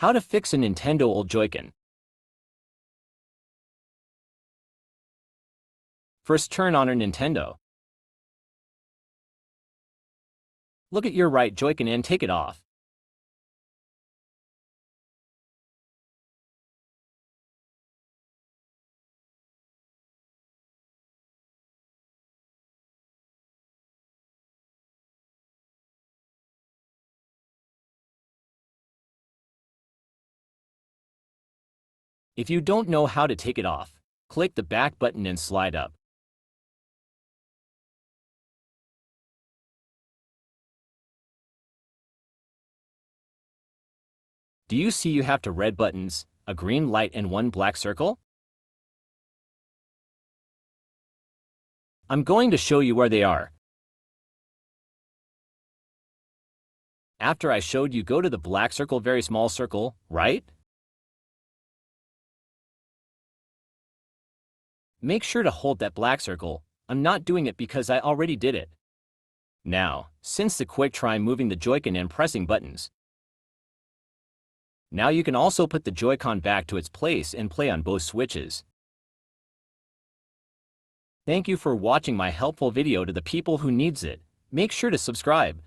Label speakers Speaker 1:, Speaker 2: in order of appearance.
Speaker 1: How to fix a Nintendo old JoyCon. First, turn on a Nintendo. Look at your right JoyCon and take it off. If you don't know how to take it off, click the back button and slide up. Do you see you have two red buttons, a green light and one black circle? I'm going to show you where they are. After I showed you, go to the black circle, very small circle, right? Make sure to hold that black circle. I'm not doing it because I already did it. Now, since the quick, try moving the JoyCon and pressing buttons. Now you can also put the JoyCon back to its place and play on both switches. Thank you for watching my helpful video. To the people who needs it, make sure to subscribe.